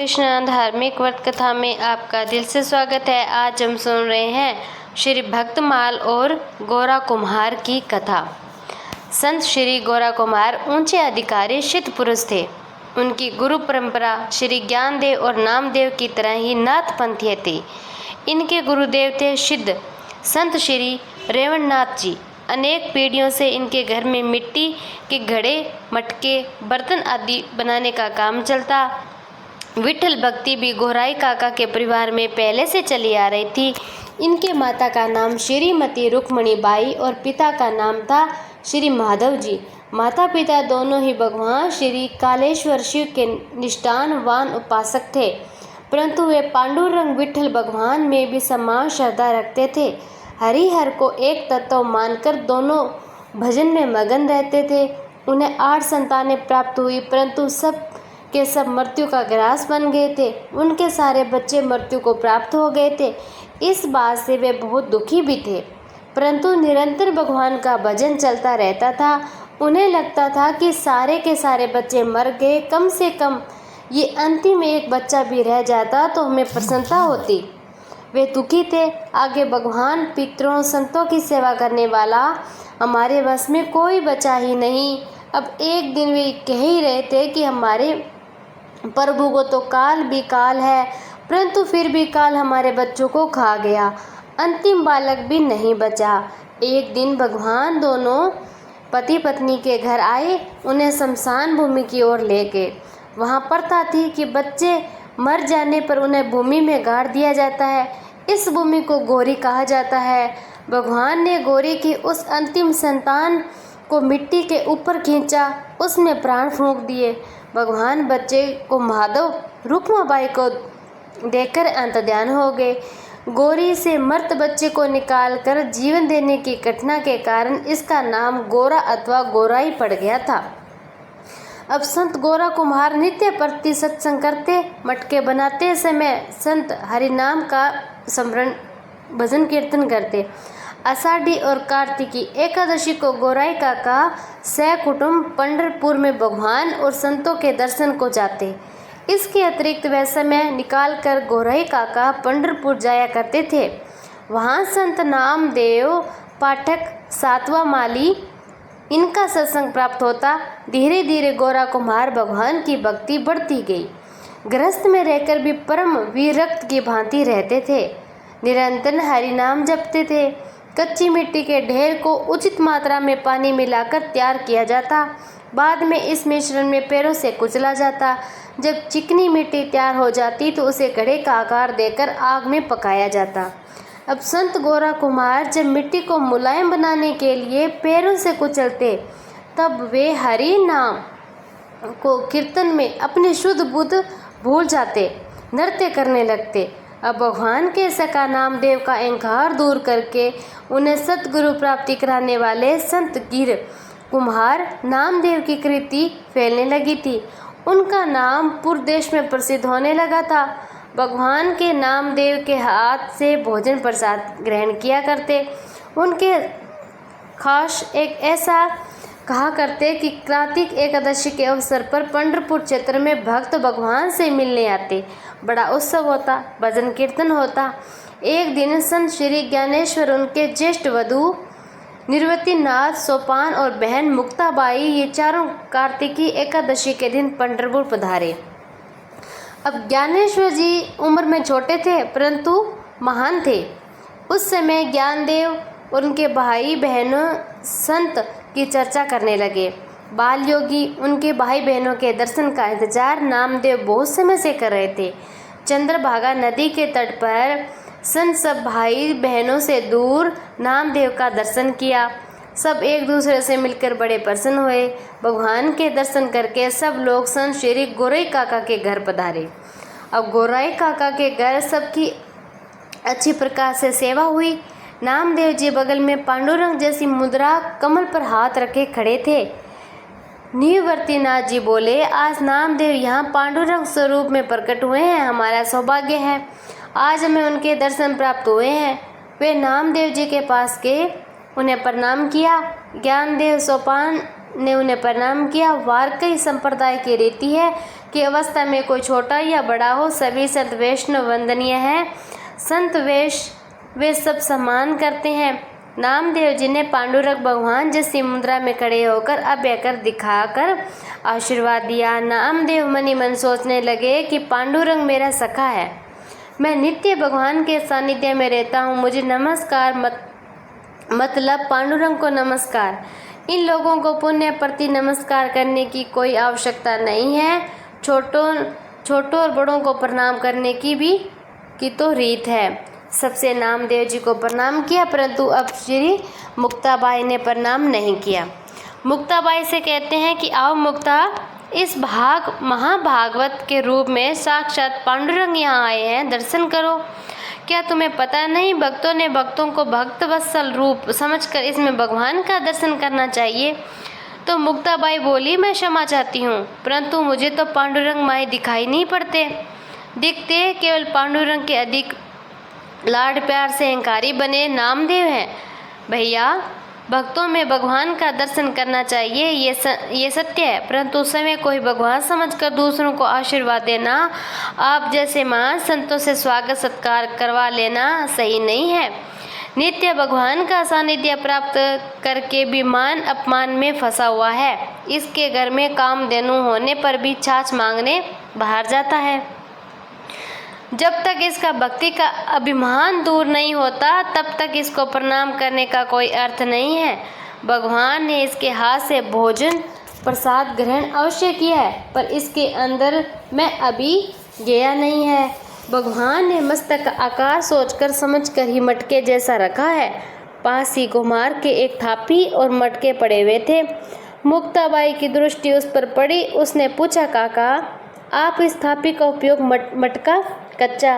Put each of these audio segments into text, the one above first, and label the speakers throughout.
Speaker 1: कृष्ण धार्मिक व्रत कथा में आपका दिल से स्वागत है। आज हम सुन रहे हैं श्री भक्तमाल और गोरा कुम्हार की कथा। संत श्री गोरा कुम्हार ऊंचे अधिकारी सिद्ध पुरुष थे। उनकी गुरु परंपरा श्री ज्ञानदेव और नामदेव की तरह ही नाथ पंथीय थी। इनके गुरुदेव थे सिद्ध संत श्री रेवणनाथ जी। अनेक पीढ़ियों से इनके घर में मिट्टी के घड़े, मटके, बर्तन आदि बनाने का काम चलता। विठल भक्ति भी गोराई काका के परिवार में पहले से चली आ रही थी। इनके माता का नाम श्रीमती रुक्मणी बाई और पिता का नाम था श्री माधव जी। माता पिता दोनों ही भगवान श्री कालेश्वर शिव के निष्ठावान उपासक थे, परंतु वे पांडुरंग विठल भगवान में भी समान श्रद्धा रखते थे। हरिहर को एक तत्व मानकर दोनों भजन में मगन रहते थे। उन्हें 8 संतानें प्राप्त हुई, परंतु सब के सब मृत्यु का ग्रास बन गए थे। उनके सारे बच्चे मृत्यु को प्राप्त हो गए थे। इस बात से वे बहुत दुखी भी थे, परंतु निरंतर भगवान का भजन चलता रहता था। उन्हें लगता था कि सारे के सारे बच्चे मर गए, कम से कम ये अंतिम एक बच्चा भी रह जाता तो हमें प्रसन्नता होती। वे दुखी थे। आगे भगवान, पितरों, संतों की सेवा करने वाला हमारे वश में कोई बचा ही नहीं। अब एक दिन वे कह ही रहे थे कि हमारे प्रभु को तो काल भी काल है, परंतु फिर भी काल हमारे बच्चों को खा गया। अंतिम बालक भी नहीं बचा। एक दिन भगवान दोनों पति पत्नी के घर आए। उन्हें शमशान भूमि की ओर ले गए। वहाँ प्रथा थी कि बच्चे मर जाने पर उन्हें भूमि में गाड़ दिया जाता है। इस भूमि को गोरी कहा जाता है। भगवान ने गोरी की उस अंतिम संतान को मिट्टी के ऊपर खींचा, उसमें प्राण फूंक दिए। भगवान बच्चे को माधव रुक्माबाई को देकर अंतर्ध्यान हो गए। गोरी से मृत बच्चे को निकालकर जीवन देने की घटना के कारण इसका नाम गोरा अथवा गोराई पड़ गया था। अब संत गोरा कुम्हार नित्य प्रति सत्संग करते, मटके बनाते समय संत हरिनाम का स्मरण भजन कीर्तन करते। आषाढ़ी और कार्तिकी एकादशी को गोराई काका सहकुटुंब पंढरपुर में भगवान और संतों के दर्शन को जाते। इसके अतिरिक्त वह समय निकालकर गोराई काका पंढरपुर जाया करते थे। वहाँ संत नामदेव पाठक, सातवा माली, इनका सत्संग प्राप्त होता। धीरे धीरे गोरा कुम्हार भगवान की भक्ति बढ़ती गई। गृहस्थ में रहकर भी परम विरक्त की भांति रहते थे। निरंतर हरिनाम जपते थे। कच्ची मिट्टी के ढेर को उचित मात्रा में पानी मिलाकर तैयार किया जाता। बाद में इस मिश्रण में पैरों से कुचला जाता। जब चिकनी मिट्टी तैयार हो जाती तो उसे घड़े का आकार देकर आग में पकाया जाता। अब संत गोरा कुम्हार जब मिट्टी को मुलायम बनाने के लिए पैरों से कुचलते, तब वे हरि नाम को कीर्तन में अपने शुद्ध बुद्ध भूल जाते, नृत्य करने लगते। अब भगवान के सका नामदेव का अहंकार दूर करके उन्हें सतगुरु प्राप्ति कराने वाले संत गिर कुम्हार नामदेव की कृति फैलने लगी थी। उनका नाम पूरे देश में प्रसिद्ध होने लगा था। भगवान के नामदेव के हाथ से भोजन प्रसाद ग्रहण किया करते। उनके खास एक ऐसा कहा करते कि कार्तिक एकादशी के अवसर पर पंढरपुर क्षेत्र में भक्त भगवान से मिलने आते। बड़ा उत्सव होता, भजन कीर्तन होता। एक दिन संत श्री ज्ञानेश्वर, उनके ज्येष्ठ वधु निर्वती नाथ, सोपान और बहन मुक्ताबाई, ये चारों कार्तिकी एकादशी के दिन पंढरपुर पधारे। अब ज्ञानेश्वर जी उम्र में छोटे थे, परंतु महान थे। उस समय ज्ञानदेव और उनके भाई बहनों संत की चर्चा करने लगे। बाल योगी उनके भाई बहनों के दर्शन का इंतजार नामदेव बहुत समय से कर रहे थे। चंद्रभागा नदी के तट पर संत सब भाई बहनों से दूर नामदेव का दर्शन किया। सब एक दूसरे से मिलकर बड़े प्रसन्न हुए। भगवान के दर्शन करके सब लोग संत श्री गोराई काका के घर पधारे। अब गोराई काका के घर सबकी अच्छी प्रकार से सेवा हुई। नामदेव जी बगल में पांडुरंग जैसी मुद्रा कमल पर हाथ रखे खड़े थे। निवर्तीनाथ जी बोले, आज नामदेव यहाँ पांडुरंग स्वरूप में प्रकट हुए हैं। हमारा सौभाग्य है, आज हमें उनके दर्शन प्राप्त हुए हैं। वे नामदेव जी के पास गए, उन्हें प्रणाम किया। ज्ञानदेव, सोपान ने उन्हें प्रणाम किया। वारकई संप्रदाय की रीति है कि अवस्था में कोई छोटा या बड़ा हो, सभी संत वैष्णव वंदनीय हैं। संत वे सब सम्मान करते हैं। नामदेव जी ने पांडुरंग भगवान जैसी मुद्रा में खड़े होकर अभय कर दिखाकर आशीर्वाद दिया। नामदेव मनी मन सोचने लगे कि पांडुरंग मेरा सखा है, मैं नित्य भगवान के सानिध्य में रहता हूँ, मुझे नमस्कार मतलब पांडुरंग को नमस्कार। इन लोगों को पुण्य प्रति नमस्कार करने की कोई आवश्यकता नहीं है। छोटों और बड़ों को प्रणाम करने की तो रीत है। सबसे नामदेव जी को प्रणाम किया, परंतु अब श्री मुक्ताबाई ने प्रणाम नहीं किया। मुक्ताबाई से कहते हैं कि आओ मुक्ता, इस महाभागवत के रूप में साक्षात पांडुरंग यहाँ आए हैं, दर्शन करो। क्या तुम्हें पता नहीं, भक्तों ने भक्तों को भक्तवत्सल रूप समझकर इसमें भगवान का दर्शन करना चाहिए। तो मुक्ताबाई बोली, मैं क्षमा चाहती हूँ, परंतु मुझे तो पांडुरंग माई दिखाई नहीं पड़ते। दिखते केवल पांडुरंग के अधिक लाड प्यार से अहंकारी बने नामदेव हैं। भैया, भक्तों में भगवान का दर्शन करना चाहिए, ये सत्य है, परंतु उस समय कोई भगवान समझकर दूसरों को आशीर्वाद देना, आप जैसे महान संतों से स्वागत सत्कार करवा लेना सही नहीं है। नित्य भगवान का सानिध्य प्राप्त करके भी मान अपमान में फंसा हुआ है। इसके घर में कामधेनु होने पर भी छाछ मांगने बाहर जाता है। जब तक इसका भक्ति का अभिमान दूर नहीं होता, तब तक इसको प्रणाम करने का कोई अर्थ नहीं है। भगवान ने इसके हाथ से भोजन प्रसाद ग्रहण अवश्य किया है, पर इसके अंदर मैं अभी गया नहीं है। भगवान ने मस्तक आकार सोचकर समझकर ही मटके जैसा रखा है। पास ही कुम्हार के एक थापी और मटके पड़े हुए थे। मुक्ताबाई की दृष्टि उस पर पड़ी। उसने पूछा, काका, आप इस थापी का उपयोग मटका कच्चा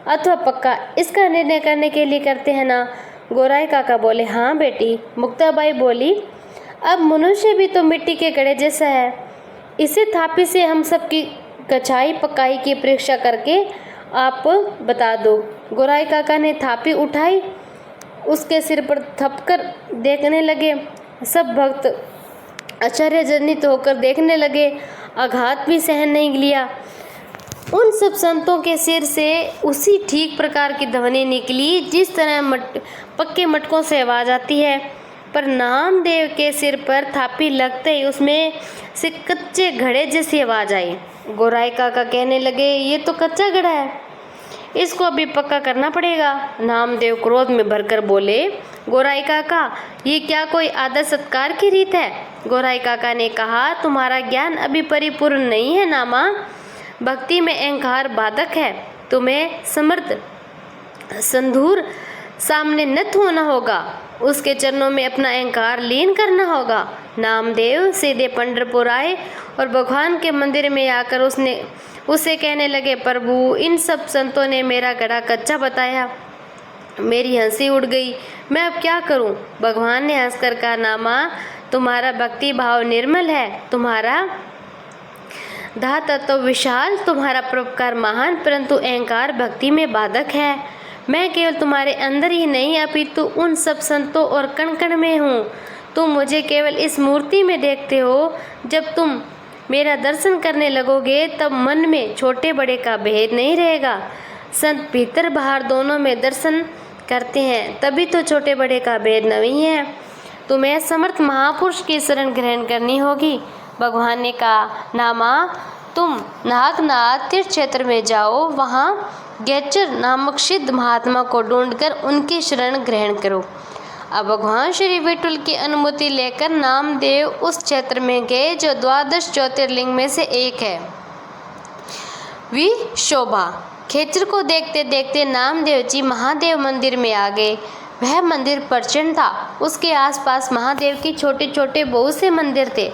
Speaker 1: अथवा पक्का इसका निर्णय करने के लिए करते हैं ना? गोराई काका बोले, हाँ बेटी। मुक्ताबाई बोली, अब मनुष्य भी तो मिट्टी के घड़े जैसा है, इसी थापी से हम सबकी कचाई पकाई की परीक्षा करके आप बता दो। गोराई काका ने थापी उठाई, उसके सिर पर थपकर देखने लगे। सब भक्त आश्चर्यजनित होकर देखने लगे, आघात भी सहन नहीं लिया। उन सब संतों के सिर से उसी ठीक प्रकार की ध्वनि निकली जिस तरह पक्के मटकों से आवाज आती है, पर नामदेव के सिर पर थापी लगते ही उसमें से कच्चे घड़े जैसी आवाज आई। गोराई काका कहने लगे, ये तो कच्चा घड़ा है, इसको अभी पक्का करना पड़ेगा। नामदेव क्रोध में भरकर बोले, गोराई काका, ये क्या कोई आदर सत्कार की रीत है? गोराई काका ने कहा, तुम्हारा ज्ञान अभी परिपूर्ण नहीं है नामा, भक्ति में अहंकार बाधक है। तुम्हें समर्थ संधूर सामने नत होना होगा, उसके चरणों में अपना अहंकार लीन करना होगा। नामदेव सीधे पंढरपुर आए और भगवान के मंदिर में आकर उससे कहने लगे, प्रभु, इन सब संतों ने मेरा घड़ा कच्चा बताया, मेरी हंसी उड़ गई, मैं अब क्या करूं? भगवान ने हंसकर कहा, नामा, तुम्हारा भक्ति भाव निर्मल है, तुम्हारा धाता तो विशाल, तुम्हारा परोपकार महान, परंतु अहंकार भक्ति में बाधक है। मैं केवल तुम्हारे अंदर ही नहीं अपितु उन सब संतों और कण कण में हूँ। तुम मुझे केवल इस मूर्ति में देखते हो, जब तुम मेरा दर्शन करने लगोगे तब मन में छोटे बड़े का भेद नहीं रहेगा। संत भीतर बाहर दोनों में दर्शन करते हैं, तभी तो छोटे बड़े का भेद नहीं है। तुम्हें समर्थ महापुरुष की शरण ग्रहण करनी होगी। भगवान ने कहा, नामा, तुम नागनाथ तीर्थ क्षेत्र में जाओ, वहाँ गैचर नामक सिद्ध महात्मा को ढूंढकर उनकी शरण ग्रहण करो। अब भगवान श्री विठल की अनुमति लेकर नामदेव उस क्षेत्र में गए जो 12 ज्योतिर्लिंग में से एक है। शोभा खेचर को देखते देखते नामदेव जी महादेव मंदिर में आ गए। वह मंदिर प्रचंड था, उसके आसपास महादेव के छोटे छोटे बहुत से मंदिर थे।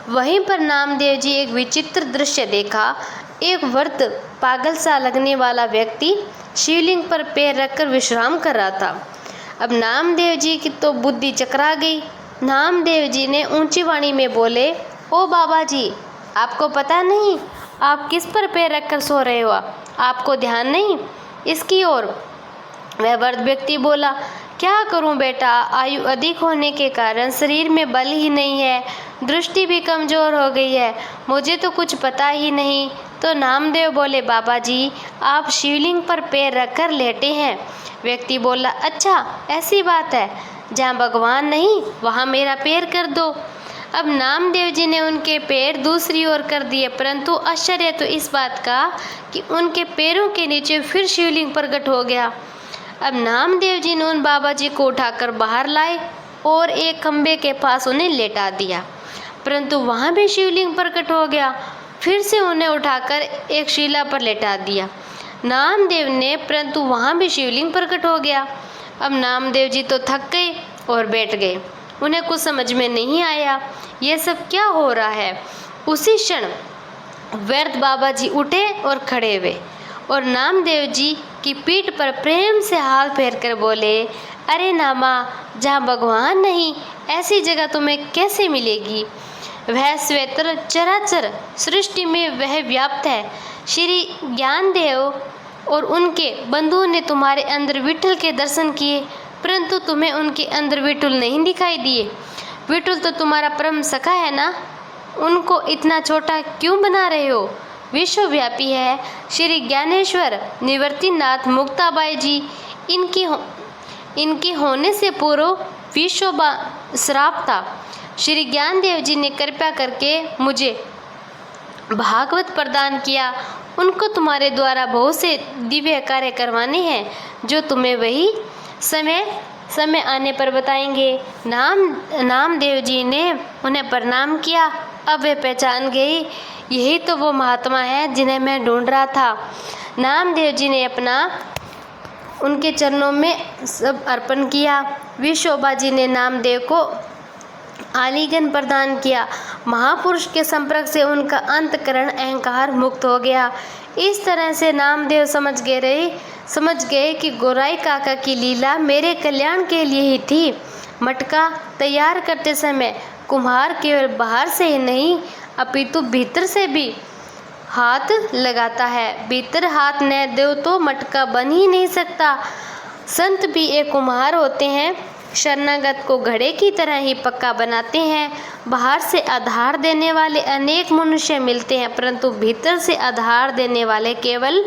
Speaker 1: वहीं पर नामदेव जी एक विचित्र दृश्य देखा। एक वृद्ध पागल सा लगने वाला व्यक्ति शिवलिंग पर पैर रखकर विश्राम कर रहा था। अब नामदेव जी की तो बुद्धि चकरा गई। नामदेव जी ने ऊंची वाणी में बोले, ओ बाबा जी, आपको पता नहीं आप किस पर पैर रखकर सो रहे हो? आपको ध्यान नहीं इसकी ओर? वह वृद्ध व्यक्ति बोला, क्या करूं बेटा, आयु अधिक होने के कारण शरीर में बल ही नहीं है, दृष्टि भी कमजोर हो गई है, मुझे तो कुछ पता ही नहीं। तो नामदेव बोले, बाबा जी आप शिवलिंग पर पैर रखकर लेटे हैं। व्यक्ति बोला, अच्छा ऐसी बात है, जहाँ भगवान नहीं वहाँ मेरा पैर कर दो। अब नामदेव जी ने उनके पैर दूसरी ओर कर दिए, परंतु आश्चर्य तो इस बात का कि उनके पैरों के नीचे फिर शिवलिंग प्रकट हो गया। अब नामदेव जी ने उन बाबा जी को उठाकर बाहर लाए और एक खंबे के पास उन्हें लेटा दिया, परंतु वहाँ भी शिवलिंग प्रकट हो गया। फिर से उन्हें उठाकर एक शिला पर लेटा दिया नामदेव ने, परंतु वहाँ भी शिवलिंग प्रकट हो गया। अब नामदेव जी तो थक गए और बैठ गए, उन्हें कुछ समझ में नहीं आया ये सब क्या हो रहा है। उसी क्षण वृद्ध बाबा जी उठे और खड़े हुए और नामदेव जी की पीठ पर प्रेम से हाथ फेर कर बोले, अरे नामा, जहाँ भगवान नहीं ऐसी जगह तुम्हें कैसे मिलेगी। वह स्वेतर चराचर सृष्टि में वह व्याप्त है। श्री ज्ञानदेव और उनके बंधुओं ने तुम्हारे अंदर विठल के दर्शन किए, परंतु तुम्हें उनके अंदर विठल नहीं दिखाई दिए। विठल तो तुम्हारा परम सखा है ना, उनको इतना छोटा क्यों बना रहे हो। विश्वव्यापी है श्री ज्ञानेश्वर निवर्तिनाथ मुक्ताबाई जी, इनके होने से पूर्व विश्व श्राप था। श्री ज्ञानदेव जी ने कृपा करके मुझे भागवत प्रदान किया, उनको तुम्हारे द्वारा बहुत से दिव्य कार्य करवाने हैं जो तुम्हें वही समय आने पर बताएंगे। नामदेव जी ने उन्हें प्रणाम किया। अब वे पहचान गई, यही तो वो महात्मा है जिन्हें मैं ढूंढ रहा था। नामदेव जी ने अपना उनके चरणों में सब अर्पण किया। विश्वबा जी ने नामदेव को आलिंगन प्रदान किया। महापुरुष के संपर्क से उनका अंतकरण अहंकार मुक्त हो गया। इस तरह से नामदेव समझ गए कि गोराई काका की लीला मेरे कल्याण के लिए ही थी। मटका तैयार करते समय कुम्हार केवल बाहर से ही नहीं अपितु भीतर से भी हाथ लगाता है। भीतर हाथ न दो तो मटका बन ही नहीं सकता। संत भी एक कुम्हार होते हैं, शरणागत को घड़े की तरह ही पक्का बनाते हैं। बाहर से आधार देने वाले अनेक मनुष्य मिलते हैं, परंतु भीतर से आधार देने वाले केवल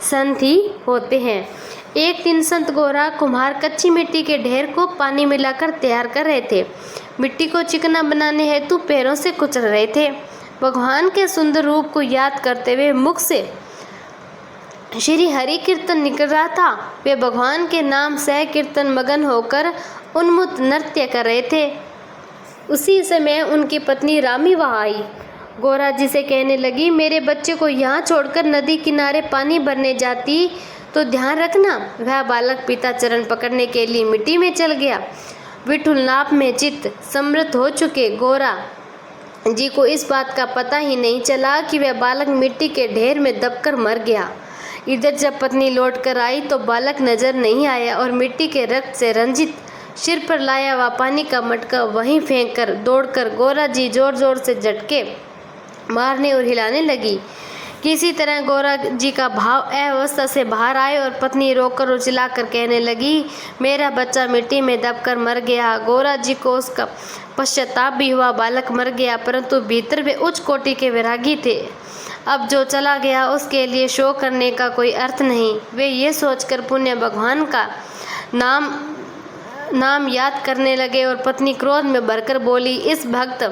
Speaker 1: संत ही होते हैं। एक दिन संत गोरा कुम्हार कच्ची मिट्टी के ढेर को पानी मिलाकर तैयार कर रहे थे। मिट्टी को चिकना बनाने हेतु पैरों से कुचल रहे थे। भगवान के सुंदर रूप को याद करते हुए मुख से श्री हरि कीर्तन निकल रहा था। वे भगवान के नाम सह कीर्तन मगन होकर उन्मुक्त नृत्य कर रहे थे। उसी समय उनकी पत्नी रामी वहाँ आई। गोरा जी से कहने लगी, मेरे बच्चे को यहाँ छोड़कर नदी किनारे पानी भरने जाती तो ध्यान रखना। वह बालक पिता चरण पकड़ने के लिए मिट्टी में चल गया। विठुल नाप में चित्त समृद्ध हो चुके गोरा जी को इस बात का पता ही नहीं चला कि वह बालक मिट्टी के ढेर में दबकर मर गया। इधर जब पत्नी लौट कर आई तो बालक नजर नहीं आया और मिट्टी के रक्त से रंजित सिर पर लाया हुआ पानी का मटका वहीं फेंक कर दौड़कर गोरा जी जोर जोर से झटके मारने और हिलाने लगी। किसी तरह गोरा जी का भाव अवस्था से बाहर आए और पत्नी रोककर और चिल्लाकर कहने लगी, मेरा बच्चा मिट्टी में दबकर मर गया। गोरा जी को उसका पश्चाताप भी हुआ। बालक मर गया, परंतु भीतर वे उच्च कोटि के वैरागी थे। अब जो चला गया उसके लिए शोक करने का कोई अर्थ नहीं। वे ये सोचकर पुण्य भगवान का नाम याद करने लगे और पत्नी क्रोध में भरकर बोली, इस भक्त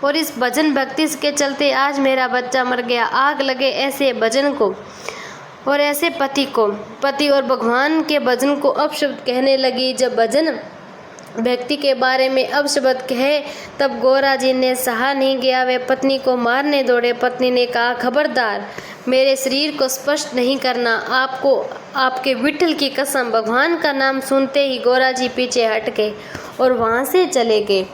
Speaker 1: और इस भजन भक्ति के चलते आज मेरा बच्चा मर गया। आग लगे ऐसे भजन को और ऐसे पति और भगवान के भजन को अपशब्द कहने लगी। जब भजन व्यक्ति के बारे में अपशब्द कहे तब गोरा जी ने सहा नहीं गया। वे पत्नी को मारने दौड़े। पत्नी ने कहा, खबरदार, मेरे शरीर को स्पर्श नहीं करना, आपको आपके विठल की कसम। भगवान का नाम सुनते ही गोरा जी पीछे हट गए और वहाँ से चले गए।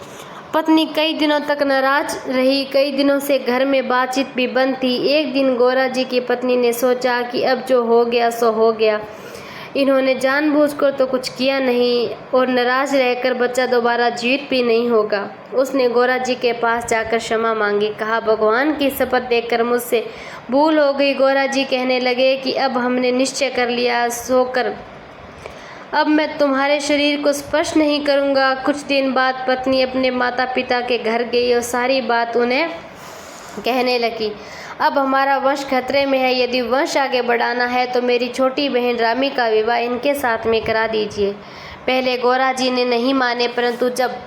Speaker 1: पत्नी कई दिनों तक नाराज रही। कई दिनों से घर में बातचीत भी बंद थी। एक दिन गोरा जी की पत्नी ने सोचा कि अब जो हो गया सो हो गया, इन्होंने जानबूझकर तो कुछ किया नहीं और नाराज रहकर बच्चा दोबारा जीवित भी नहीं होगा। उसने गोरा जी के पास जाकर क्षमा मांगी। कहा, भगवान की शपथ देकर मुझसे भूल हो गई। गोरा जी कहने लगे कि अब हमने निश्चय कर लिया, सोकर अब मैं तुम्हारे शरीर को स्पर्श नहीं करूँगा। कुछ दिन बाद पत्नी अपने माता पिता के घर गई और सारी बात उन्हें कहने लगी। अब हमारा वंश खतरे में है। यदि वंश आगे बढ़ाना है तो मेरी छोटी बहन रामी का विवाह इनके साथ में करा दीजिए। पहले गोरा जी ने नहीं माने, परंतु जब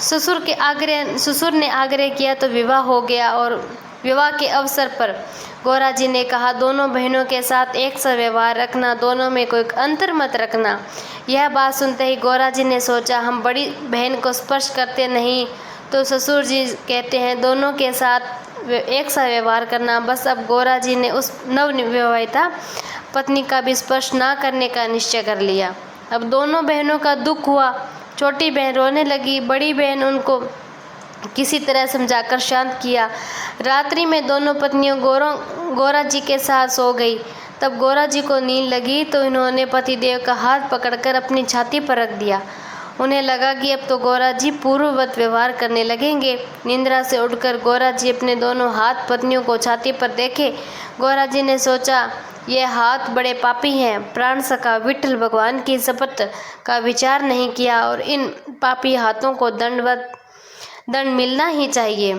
Speaker 1: ससुर ने आग्रह किया तो विवाह हो गया। और विवाह के अवसर पर गोरा जी ने कहा, दोनों बहनों के साथ एक सा व्यवहार रखना, दोनों में कोई अंतर मत रखना। यह बात सुनते ही गोरा जी ने सोचा, हम बड़ी बहन को स्पर्श करते नहीं तो ससुर जी कहते हैं दोनों के साथ एक सा व्यवहार करना। बस अब गोरा जी ने उस नवविवाहिता पत्नी का भी स्पर्श ना करने का निश्चय कर लिया। अब दोनों बहनों का दुख हुआ। छोटी बहन रोने लगी, बड़ी बहन उनको किसी तरह समझाकर शांत किया। रात्रि में दोनों पत्नियों गोरा जी के साथ सो गई। तब गोरा जी को नींद लगी तो इन्होंने पतिदेव का हाथ पकड़कर अपनी छाती पर रख दिया। उन्हें लगा कि अब तो गोरा जी पूर्ववत व्यवहार करने लगेंगे। निंद्रा से उठकर गोरा जी अपने दोनों हाथ पत्नियों को छाती पर देखे। गोरा जी ने सोचा, ये हाथ बड़े पापी हैं। प्राण सखा विठल भगवान की शपथ का विचार नहीं किया और इन पापी हाथों को दंड मिलना ही चाहिए।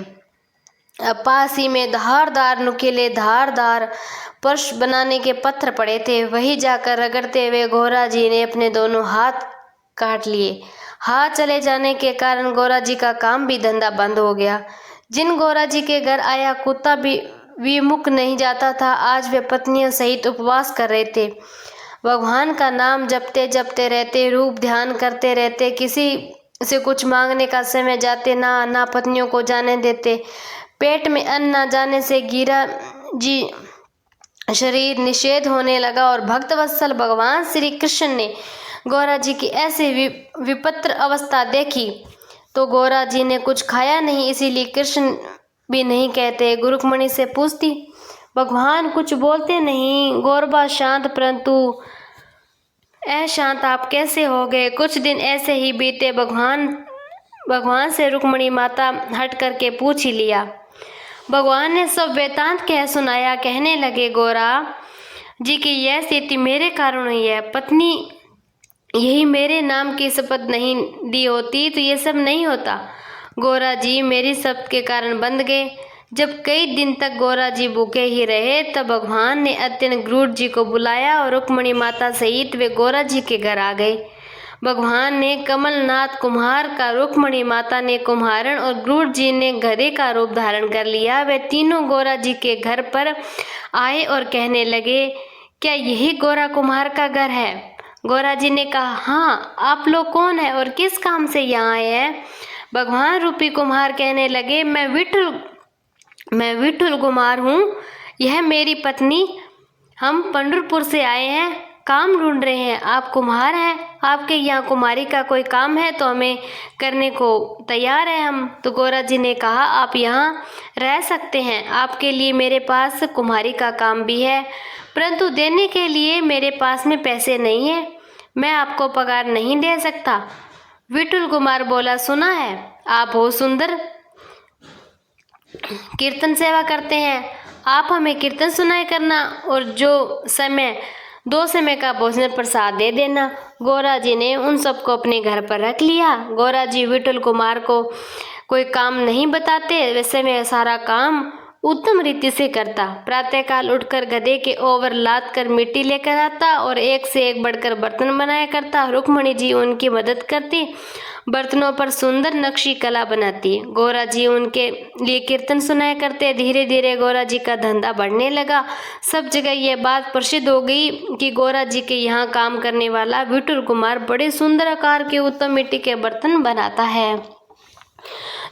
Speaker 1: अब पास ही में धारदार नुकीले धारदार पर्श बनाने के पत्थर पड़े थे। वही जाकर रगड़ते हुए गोरा जी ने अपने दोनों हाथ काट लिए। हाथ चले जाने के कारण गोरा जी का काम भी धंधा बंद हो गया। जिन गोरा जी के घर आया कुत्ता भी विमुख नहीं जाता था, आज वे पत्नियों सहित उपवास कर रहे थे। भगवान का नाम जपते जपते रहते, रूप ध्यान करते रहते। किसी से कुछ मांगने का समय जाते ना पत्नियों को जाने देते। पेट में अन्न न जाने से गिरा जी शरीर निषेध होने लगा। और भक्तवत्सल भगवान श्री कृष्ण ने गोरा जी की ऐसी विपत्र अवस्था देखी तो गोरा जी ने कुछ खाया नहीं, इसीलिए कृष्ण भी नहीं कहते। रुक्मिणी से पूछती, भगवान कुछ बोलते नहीं। गौरबा शांत, परंतु अशांत आप कैसे हो गए? कुछ दिन ऐसे ही बीते। भगवान से रुक्मिणी माता हट करके पूछ ही लिया। भगवान ने सब वृतांत कह सुनाया। कहने लगे, गोरा जी की यह स्थिति मेरे कारण हुई है। पत्नी यही मेरे नाम की शपथ नहीं दी होती तो ये सब नहीं होता। गोरा जी मेरी शपथ के कारण बंध गए। जब कई दिन तक गोरा जी भूखे ही रहे तब भगवान ने अत्यंत क्रूर जी को बुलाया और रुक्मिणी माता सहित वे गोरा जी के घर आ गए। भगवान ने कमलनाथ कुम्हार का, रुक्मिणी माता ने कुम्हारन और क्रूर जी ने गधे का रूप धारण कर लिया। वे तीनों गोरा जी के घर पर आए और कहने लगे, क्या यही गोरा कुम्हार का घर है? गोरा जी ने कहा, हाँ। आप लोग कौन है और किस काम से यहाँ आए हैं? भगवान रूपी कुम्हार कहने लगे, मैं विठल कुम्हार हूँ। यह मेरी पत्नी। हम पंढरपुर से आए हैं, काम ढूंढ रहे हैं। आप कुम्हार हैं, आपके यहाँ कुम्हारी का कोई काम है तो हमें करने को तैयार है हम। तो गोरा जी ने कहा, आप यहाँ रह सकते हैं। आपके लिए मेरे पास कुम्हारी का काम भी है, परंतु देने के लिए मेरे पास में पैसे नहीं है। मैं आपको पगार नहीं दे सकता। विठल कुमार बोला, सुना है आप बहुत सुंदर कीर्तन सेवा करते हैं। आप हमें कीर्तन सुनाई करना और दो समय का भोजन प्रसाद दे देना। गोरा जी ने उन सबको अपने घर पर रख लिया। गोरा जी विठल कुमार को कोई काम नहीं बताते, वैसे में सारा काम उत्तम रीति से करता। प्रातःकाल उठकर गधे के ओवर लाद कर मिट्टी लेकर आता और एक से एक बढ़कर बर्तन बनाया करता। रुक्मिणी जी उनकी मदद करती, बर्तनों पर सुंदर नक्शी कला बनाती। गोरा जी उनके लिए कीर्तन सुनाया करते। धीरे धीरे गोरा जी का धंधा बढ़ने लगा। सब जगह यह बात प्रसिद्ध हो गई कि गोरा जी के यहाँ काम करने वाला विठल कुमार बड़े सुंदर आकार के उत्तम मिट्टी के बर्तन बनाता है,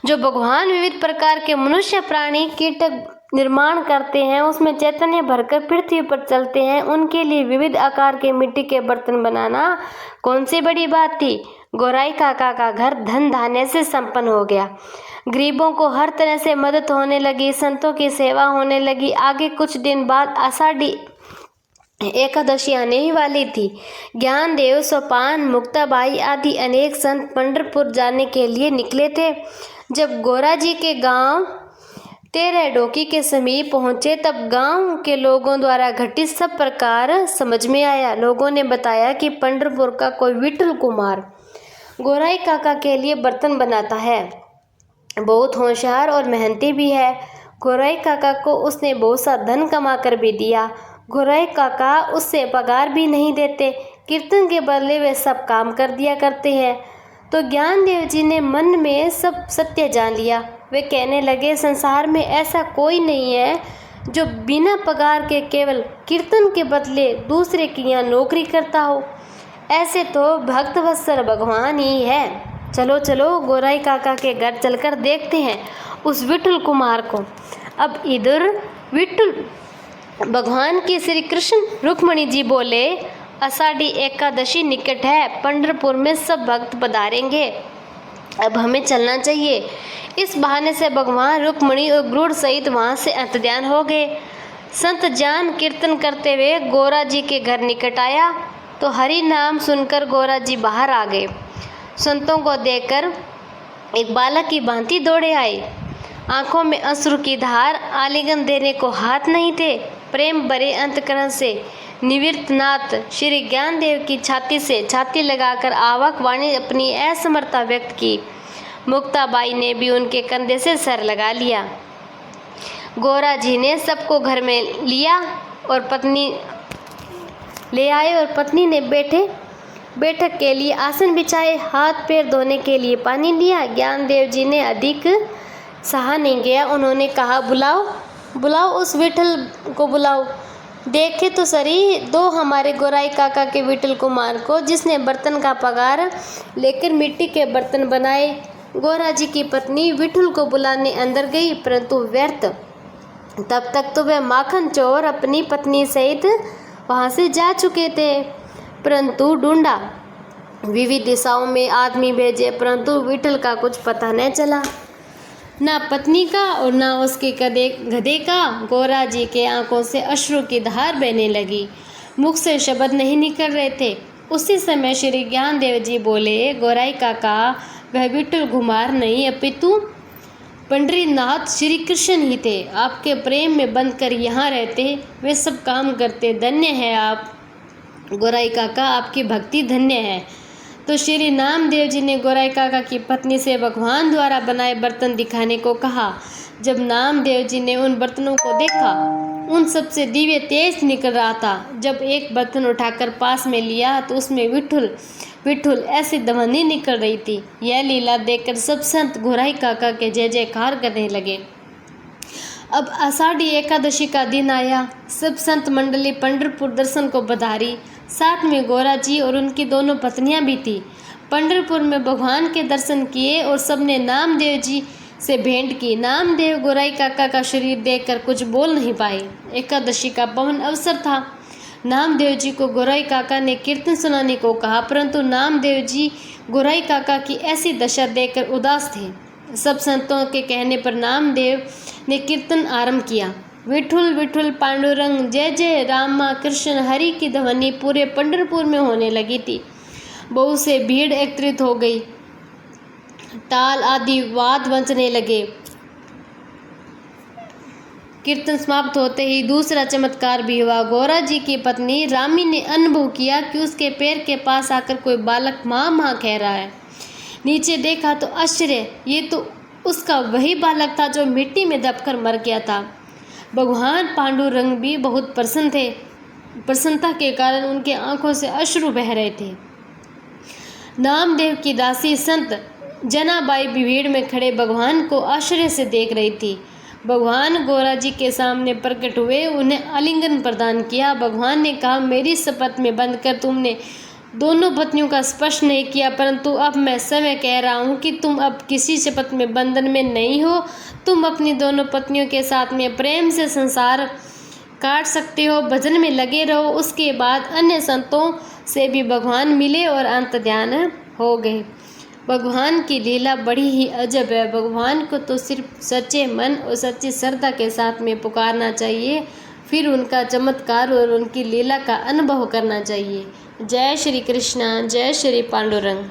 Speaker 1: जो भगवान विविध प्रकार के मनुष्य, प्राणी, कीटक निर्माण करते हैं, उसमें चैतन्य भरकर पृथ्वी पर चलते हैं। उनके लिए विविध आकार के मिट्टी के बर्तन बनाना कौन सी बड़ी बात थी। गोराई काका का घर धन धान्य से संपन्न हो गया। गरीबों को हर तरह से मदद होने लगी, संतों की सेवा होने लगी। आगे कुछ दिन बाद आषाढ़ी एकादशी आने ही वाली थी। ज्ञानदेव, सोपान, मुक्ताबाई आदि अनेक संत पंढरपुर जाने के लिए निकले थे। जब गोरा जी के गांव 13 डोकी के समीप पहुंचे तब गांव के लोगों द्वारा घटित सब प्रकार समझ में आया। लोगों ने बताया कि पंढरपुर का कोई विठल कुमार गोराई काका के लिए बर्तन बनाता है, बहुत होशियार और मेहनती भी है। गोराई काका को उसने बहुत सा धन कमा कर भी दिया। गोराई काका उससे पगार भी नहीं देते, कीर्तन के बदले वे सब काम कर दिया करते हैं। तो ज्ञानदेव जी ने मन में सब सत्य जान लिया। वे कहने लगे, संसार में ऐसा कोई नहीं है जो बिना पगार के केवल कीर्तन के बदले दूसरे की यहाँ नौकरी करता हो। ऐसे तो भक्त वत्सल भगवान ही है। चलो चलो गोराई काका के घर चलकर देखते हैं उस विठल कुमार को। अब इधर विठल भगवान की श्री कृष्ण रुक्मणी जी बोले, आषाढ़ी एकादशी निकट है, पंढरपुर में सब भक्त पधारेंगे, अब हमें चलना चाहिए। इस बहाने से भगवान रुक्मणी और गरुड़ सहित वहाँ से अंतर्ध्यान हो गए। संत जान कीर्तन करते हुए गोरा जी के घर निकट आया तो हरि नाम सुनकर गोरा जी बाहर आ गए। संतों को देखकर एक बालक की भांति दौड़े आए, आंखों में अश्रु की धार, आलिंगन देने को हाथ नहीं थे। प्रेम भरे अंतकरण से निवृत्त नाथ श्री ज्ञानदेव की छाती से छाती लगाकर आवक वाणी अपनी असमर्थता व्यक्त की। मुक्ताबाई ने भी उनके कंधे से सर लगा लिया। गोरा जी ने सबको घर में लिया और पत्नी ले आए और पत्नी ने बैठक के लिए आसन बिछाए, हाथ पैर धोने के लिए पानी लिया। ज्ञानदेव जी ने अधिक सहा नहीं गया। उन्होंने कहा, बुलाओ उस विठल को बुलाओ, देखे तो सरी दो हमारे गोराई काका के विठल कुमार को, जिसने बर्तन का पगार लेकर मिट्टी के बर्तन बनाए। गोरा जी की पत्नी विठल को बुलाने अंदर गई, परंतु व्यर्थ। तब तक तो वह माखन चोर अपनी पत्नी सहित वहाँ से जा चुके थे, परंतु ढूंढा, विविध दिशाओं में आदमी भेजे, परंतु विठल का कुछ पता न चला, ना पत्नी का और ना उसके गधे का। गोरा जी के आंखों से अश्रु की धार बहने लगी, मुख से शब्द नहीं निकल रहे थे। उसी समय श्री ज्ञानदेव जी बोले, गोराई काका वह विठल कुमार नहीं अपितु पंडरीनाथ श्री कृष्ण ही थे। आपके प्रेम में बंध कर यहाँ रहते, वे सब काम करते। धन्य है आप गोराई काका, आपकी भक्ति धन्य है। तो श्री नामदेव जी ने गोराई काका की पत्नी से भगवान द्वारा बनाए बर्तन दिखाने को कहा। जब नामदेव जी ने उन बर्तनों को देखा, उन सब से दिव्य तेज निकल रहा था। जब एक बर्तन उठाकर पास में लिया तो उसमें विठुल ऐसी ध्वनि निकल रही थी। यह लीला देखकर सब संत गोराई काका के जय जयकार करने लगे। अब आषाढ़ी एकादशी का दिन आया। सब संत मंडली पंढरपुर दर्शन को पधारी। साथ में गोरा जी और उनकी दोनों पत्नियां भी थी। पंढरपुर में भगवान के दर्शन किए और सबने नामदेव जी से भेंट की। नामदेव गोराई काका का शरीर देखकर कुछ बोल नहीं पाए। एकादशी का पावन अवसर था। नामदेव जी को गोराई काका ने कीर्तन सुनाने को कहा, परंतु नामदेव जी गोराई काका की ऐसी दशा देखकर उदास थे। सब संतों के कहने पर नामदेव ने कीर्तन आरंभ किया। विठुल विठुल पांडुरंग जय जय रामा कृष्ण हरि की ध्वनि पूरे पंढरपुर में होने लगी थी। बहुत से भीड़ एकत्रित हो गई। ताल आदि वाद बजने लगे। कीर्तन समाप्त होते ही दूसरा चमत्कार भी हुआ। गोरा जी की पत्नी रामी ने अनुभव किया कि उसके पैर के पास आकर कोई बालक माँ माँ कह रहा है। नीचे देखा तो आश्चर्य, ये तो उसका वही बालक था जो मिट्टी में दबकर मर गया था। भगवान पांडुरंग भी बहुत प्रसन्न थे। प्रसन्नता के कारण उनके आंखों से अश्रु बह रहे थे। नामदेव की दासी संत जनाबाई भी भीड़ में खड़े भगवान को आश्चर्य से देख रही थी। भगवान गोरा जी के सामने प्रकट हुए, उन्हें आलिंगन प्रदान किया। भगवान ने कहा, मेरी शपथ में बंधकर तुमने दोनों पत्नियों का स्पर्श नहीं किया, परंतु अब मैं समय कह रहा हूँ कि तुम अब किसी शपथ में बंधन में नहीं हो। तुम अपनी दोनों पत्नियों के साथ में प्रेम से संसार काट सकते हो, भजन में लगे रहो। उसके बाद अन्य संतों से भी भगवान मिले और अंतर्ध्यान हो गए। भगवान की लीला बड़ी ही अजब है। भगवान को तो सिर्फ सच्चे मन और सच्ची श्रद्धा के साथ में पुकारना चाहिए, फिर उनका चमत्कार और उनकी लीला का अनुभव करना चाहिए। जय श्री कृष्ण, जय श्री पांडुरंग।